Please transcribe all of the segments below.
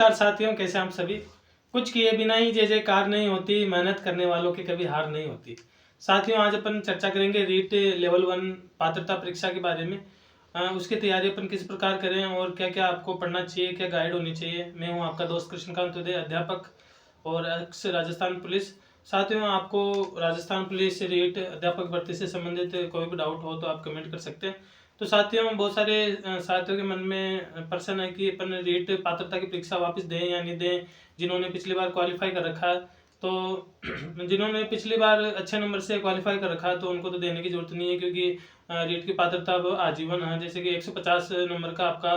नमस्कार साथियों, कैसे आप सभी। कुछ किए बिना ही जय जयकार नहीं होती, मेहनत करने वालों की कभी हार नहीं होती। साथियों, आज अपन चर्चा करेंगे रीट लेवल 1 पात्रता परीक्षा के बारे में। उसकी तैयारी अपन किस प्रकार करें और क्या क्या आपको पढ़ना चाहिए, क्या गाइड होनी चाहिए। मैं हूं आपका दोस्त कृष्णकांत उदय, अध्यापक और एक्स राजस्थान पुलिस। साथियों, आपको राजस्थान पुलिस रीट अध्यापक भर्ती से संबंधित कोई भी डाउट हो तो आप कमेंट कर सकते हैं। तो साथियों, बहुत सारे साथियों के मन में प्रश्न है कि अपन रीट पात्रता की परीक्षा वापस दें या नहीं दें, जिन्होंने पिछली बार क्वालिफाई कर रखा है। तो जिन्होंने पिछली बार अच्छे नंबर से क्वालिफाई कर रखा है तो उनको तो देने की जरूरत नहीं है, क्योंकि रीट की पात्रता अब आजीवन है। जैसे कि 150 नंबर का आपका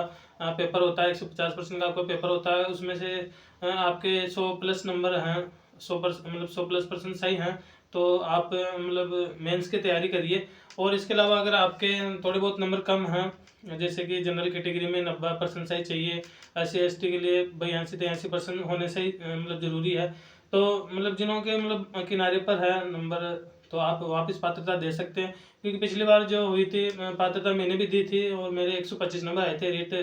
पेपर होता है, 150% का आपका पेपर होता है। उसमें से आपके 100 प्लस नंबर हैं, 100 प्लस% सही हैं, तो आप मतलब मेंस की तैयारी करिए। और इसके अलावा अगर आपके थोड़े बहुत नंबर कम हैं, जैसे कि जनरल कैटेगरी में 90% सही चाहिए, SC ST के लिए 82-83% होने से मतलब ज़रूरी है। तो मतलब जिन्हों के मतलब किनारे पर है नंबर, तो आप वापस पात्रता दे सकते हैं, क्योंकि पिछली बार जो हुई थी पात्रता मैंने भी दी थी और मेरे 125 नंबर आए थे रीट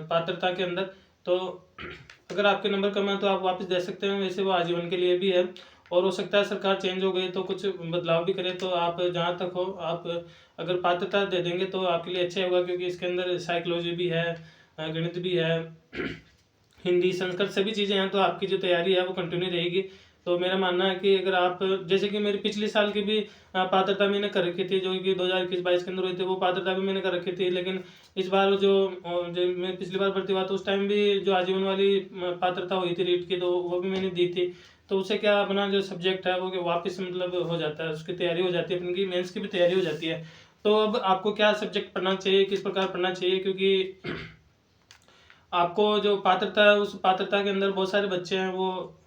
पात्रता के अंदर। तो अगर आपके नंबर कम है तो आप वापस दे सकते हैं, वैसे वो आजीवन के लिए भी है। और हो सकता है सरकार चेंज हो गई तो कुछ बदलाव भी करे, तो आप जहाँ तक हो आप अगर पात्रता दे देंगे तो आपके लिए अच्छा होगा, क्योंकि इसके अंदर साइकोलॉजी भी है, गणित भी है, हिंदी संस्कृत सभी चीज़ें हैं। तो आपकी जो तैयारी है वो कंटिन्यू रहेगी। तो मेरा मानना है कि अगर आप, जैसे कि मेरी पिछले साल की भी पात्रता मैंने कर रखी थी, जो कि 2021-22 के अंदर हुई थी, वो पात्रता भी मैंने कर रखी थी। लेकिन इस बार जो मैं पिछली बार भर्ती हुआ तो उस टाइम भी जो आजीवन वाली पात्रता हुई थी रीट की, तो वो भी मैंने दी थी। तो उससे क्या अपना जो सब्जेक्ट है वो वापस मतलब हो जाता है, उसकी तैयारी हो जाती है, अपनी मेंस की भी तैयारी हो जाती है। तो अब आपको क्या सब्जेक्ट पढ़ना चाहिए, किस प्रकार पढ़ना चाहिए, क्योंकि आपको जो पात्रता है उस पात्रता के अंदर बहुत सारे बच्चे हैं वो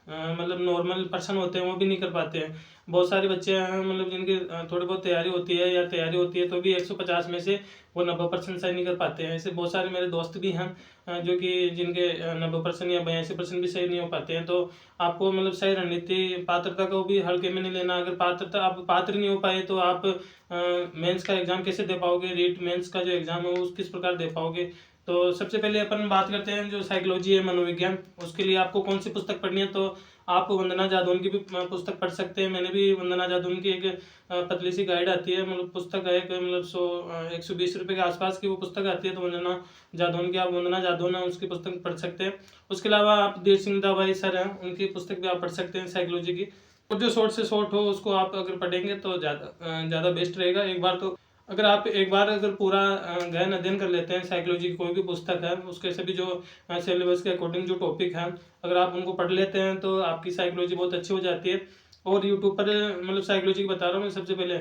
मतलब नॉर्मल पर्सन होते हैं, वो भी नहीं कर पाते हैं। बहुत सारे बच्चे हैं मतलब जिनकी थोड़ी बहुत तैयारी होती है या तैयारी होती है तो भी 150 में से वो 90% सही नहीं कर पाते हैं। ऐसे बहुत सारे मेरे दोस्त भी हैं जो कि जिनके 90% या 82% भी सही नहीं हो पाते हैं। तो आपको मतलब सही रणनीति, पात्रता को भी हल्के में नहीं लेना। अगर पात्रता आप पात्र नहीं हो पाए तो आप मेंस का एग्ज़ाम कैसे दे पाओगे, रीट मेंस का जो एग्ज़ाम है वो किस प्रकार दे पाओगे। तो सबसे पहले अपन बात करते हैं जो साइकोलॉजी है, मनोविज्ञान। उसके लिए आपको कौन सी पुस्तक पढ़नी है, तो आप वंदना जादौन की भी पुस्तक पढ़ सकते हैं। मैंने भी वंदना जादौन की एक पतली सी गाइड आती है, मतलब पुस्तक है एक, मतलब 100-120 रुपये के आसपास की वो पुस्तक आती है। तो वंदना जादौन की, आप वंदना जादौन है उसकी पुस्तक पढ़ सकते हैं। उसके अलावा आप धीर सिंह दाभाई सर हैं, उनकी पुस्तक भी आप पढ़ सकते हैं साइकोलॉजी की। और जो शॉर्ट से शॉर्ट हो उसको आप अगर पढ़ेंगे तो ज़्यादा बेस्ट रहेगा। एक बार तो अगर आप एक बार अगर पूरा गहन अध्ययन कर लेते हैं साइकोलॉजी की कोई भी पुस्तक है, उसके सभी जो सिलेबस के अकॉर्डिंग जो टॉपिक हैं, अगर आप उनको पढ़ लेते हैं तो आपकी साइकोलॉजी बहुत अच्छी हो जाती है। और यूट्यूब पर मतलब साइकोलॉजी की बता रहा हूँ मैं, सबसे पहले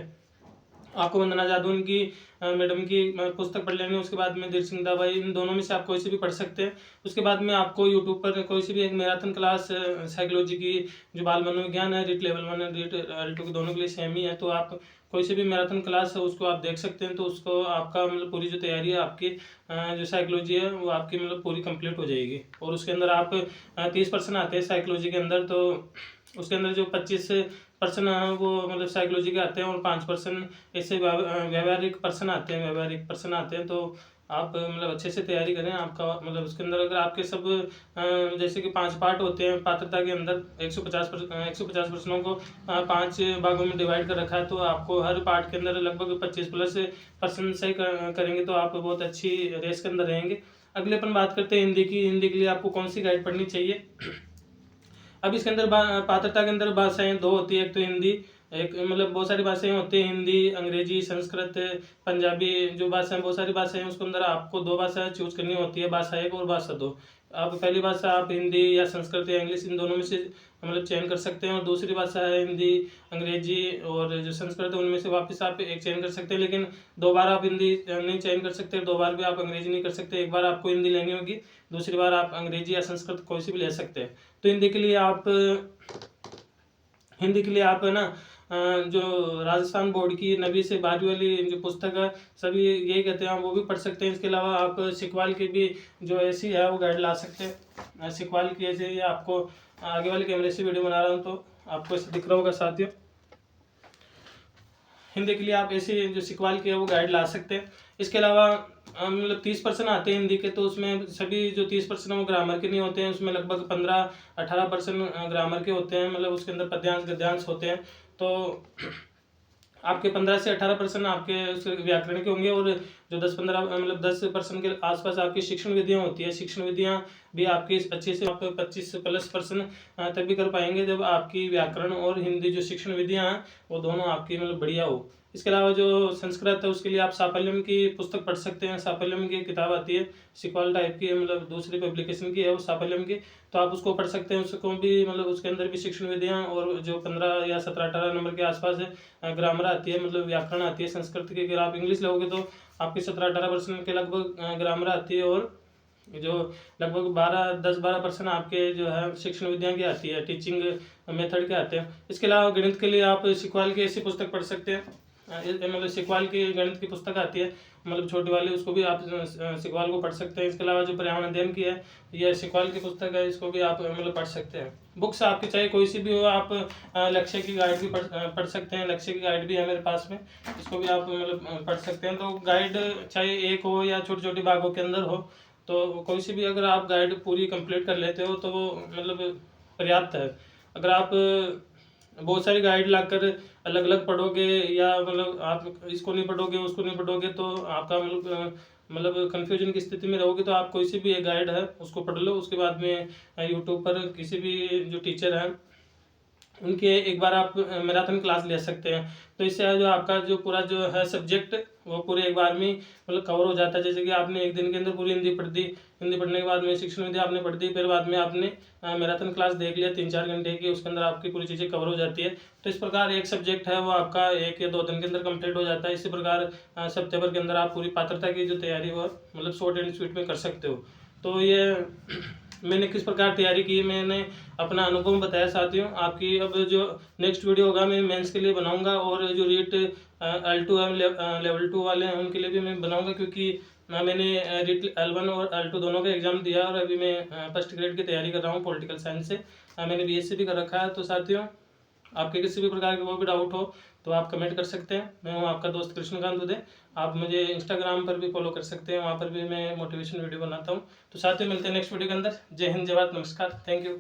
आपको वंदना जादौन की मैडम की पुस्तक पढ़ लेनी है। उसके बाद में धीर सिंह दाभाई, इन दोनों में से आप कोई सी भी पढ़ सकते हैं। उसके बाद में आपको यूट्यूब पर कोई सी भी एक मैराथन क्लास साइकोलॉजी की, जो बाल मनोविज्ञान है, रीट लेवल 1 रीट L2 के दोनों के लिए सेम ही है। तो आप कोई सी भी मैराथन क्लास है उसको आप देख सकते हैं। तो उसको आपका मतलब पूरी जो तैयारी है आपकी जो साइकोलॉजी है वो आपकी मतलब पूरी कंप्लीट हो जाएगी। और उसके अंदर आप 30% आते हैं साइकोलॉजी के अंदर। तो उसके अंदर जो 25% है वो मतलब साइकोलॉजी के आते हैं, और 5% ऐसे व्यवहारिक पर्सन आते हैं, व्यवहारिक पर्सन आते हैं। तो आप मतलब अच्छे से तैयारी करें। आपका मतलब उसके अंदर अगर आपके सब जैसे कि 5 पार्ट होते हैं पात्रता के अंदर, 150 प्रश्नों को 5 भागों में डिवाइड कर रखा है। तो आपको हर पार्ट के अंदर लगभग 25% सही करेंगे तो आप बहुत अच्छी रेस के अंदर रहेंगे। अगले अपन बात करते हैं हिंदी की। हिंदी के लिए आपको कौन सी गाइड पढ़नी चाहिए। अब इसके अंदर पात्रता के अंदर भाषाएं 2 होती है। एक तो हिंदी, एक मतलब बहुत सारी भाषाएं होती हैं, हिंदी, अंग्रेजी, संस्कृत, पंजाबी, जो भाषाएं बहुत सारी भाषाएं हैं। उसके अंदर आपको 2 भाषा चूज करनी होती है, भाषा 1 और भाषा 2। आप पहली भाषा आप हिंदी या संस्कृत या इंग्लिश, इन दोनों में से मतलब चयन कर सकते हैं। और दूसरी भाषा है हिंदी, अंग्रेजी और जो संस्कृत है, उनमें से वापस आप एक चयन कर सकते हैं। लेकिन 2 बार आप हिंदी नहीं चयन कर सकते, 2 बार भी आप अंग्रेजी नहीं कर सकते। एक बार आपको हिंदी लेनी होगी, दूसरी बार आप अंग्रेजी या संस्कृत कोई सी भी ले सकते हैं। तो हिंदी के लिए आप है ना जो राजस्थान बोर्ड की 9वीं से 12वीं वाली जो पुस्तक है, सभी यही कहते हैं, आप वो भी पढ़ सकते हैं। इसके अलावा आप सिकवाल की भी जो ऐसी है वो गाइड ला सकते हैं। सिकवाल की ऐसे ये आपको आगे वाले कैमरे से वीडियो बना रहा हूँ तो आपको ऐसे दिख रहा होगा साथियों। हिंदी के लिए आप ऐसे जो सिकवाल की है वो गाइड ला सकते हैं। इसके अलावा मतलब 30% आते हैं हिंदी के, तो उसमें सभी जो 30% वो ग्रामर के नहीं होते हैं, उसमें लगभग 15-18% ग्रामर के होते हैं, मतलब उसके अंदर पद्यांश गद्यांश होते हैं। तो आपके 15 से 18% आपके उस व्याकरण के होंगे, और जो 10-15 मतलब 10% के आसपास आपकी शिक्षण विधियाँ होती है। शिक्षण विधियाँ भी आपकी अच्छे से आप 25+% तब भी कर पाएंगे जब आपकी व्याकरण और हिंदी जो शिक्षण विधियाँ हैं वो दोनों आपकी मतलब बढ़िया हो। इसके अलावा जो संस्कृत है उसके लिए आप साफल्यम की पुस्तक पढ़ सकते हैं। साफल्यम की किताब आती है, सिक्वाल टाइप की, मतलब दूसरी पब्लिकेशन की है वो साफल्यम की, तो आप उसको पढ़ सकते हैं। उसको भी मतलब उसके अंदर भी शिक्षण विधियाँ और जो 15 या 17-18 नंबर के आसपास है ग्रामर आती है, मतलब व्याकरण आती है संस्कृत की। अगर आप इंग्लिश लोगे तो आपकी 17-18% के लगभग ग्रामर आती है, और जो लगभग 10-12% आपके जो है शिक्षण विद्या की आती है, टीचिंग मेथड के आते हैं। इसके अलावा गणित के लिए आप सिक्वाल की ऐसी पुस्तक पढ़ सकते हैं। मतलब सिक्वाल की गणित की पुस्तक आती है, मतलब छोटी वाली, उसको भी आप सिक्वाल को पढ़ सकते हैं। इसके अलावा जो पर्यावरण अध्ययन की है, यह सिक्वाल की पुस्तक है, इसको भी आप मतलब पढ़ सकते हैं। बुक्स आपकी चाहे कोई सी भी हो, आप लक्ष्य की गाइड भी पढ़ सकते हैं। लक्ष्य की गाइड भी है मेरे पास में, इसको भी आप मतलब पढ़ सकते हैं। तो गाइड चाहे एक हो या छोटी छोटी भागों के अंदर हो, तो कोई सी भी अगर आप गाइड पूरी कंप्लीट कर लेते हो तो वो मतलब पर्याप्त है। अगर आप बहुत सारी गाइड लाकर अलग अलग पढ़ोगे, या मतलब आप इसको नहीं पढ़ोगे उसको नहीं पढ़ोगे, तो आपका मतलब कन्फ्यूजन की स्थिति में रहोगे। तो आप कोई सी भी एक गाइड है उसको पढ़ लो, उसके बाद में यूट्यूब पर किसी भी जो टीचर हैं उनके एक बार आप मैराथन क्लास ले सकते हैं। तो इससे जो आपका जो पूरा जो है सब्जेक्ट वो पूरे एक बार में मतलब कवर हो जाता है। जैसे कि आपने एक दिन के अंदर पूरी हिंदी पढ़ दी, हिंदी पढ़ने के बाद में शिक्षण विद्या आपने पढ़ दी, फिर बाद में आपने मैराथन क्लास देख लिया 3-4 घंटे की, उसके अंदर आपकी पूरी चीज़ें कवर हो जाती है। तो इस प्रकार एक सब्जेक्ट है वो आपका 1 या 2 दिन के अंदर कंप्लीट हो जाता है। इसी प्रकार सितंबर के अंदर आप पूरी पात्रता की जो तैयारी वो मतलब शॉर्ट एंड स्वीट में कर सकते हो। तो ये मैंने किस प्रकार तैयारी की, मैंने अपना अनुभव बताया साथियों। आपकी अब जो नेक्स्ट वीडियो होगा मैं मेंस के लिए बनाऊंगा, और जो रीट L2 लेवल 2 वाले हैं उनके लिए भी मैं बनाऊंगा, क्योंकि मैंने रीट L1 और L2 दोनों का एग्जाम दिया, और अभी मैं फर्स्ट ग्रेड की तैयारी कर रहा हूँ पॉलिटिकल साइंस से। मैंने BSc भी कर रखा है। तो साथियों, आपके किसी भी प्रकार के वो भी डाउट हो तो आप कमेंट कर सकते हैं। मैं हूँ आपका दोस्त कृष्णकांत दुबे। आप मुझे इंस्टाग्राम पर भी फॉलो कर सकते हैं, वहाँ पर भी मैं मोटिवेशन वीडियो बनाता हूँ। तो साथियों, मिलते हैं नेक्स्ट वीडियो के अंदर। जय हिंद, जय भारत, नमस्कार, थैंक यू।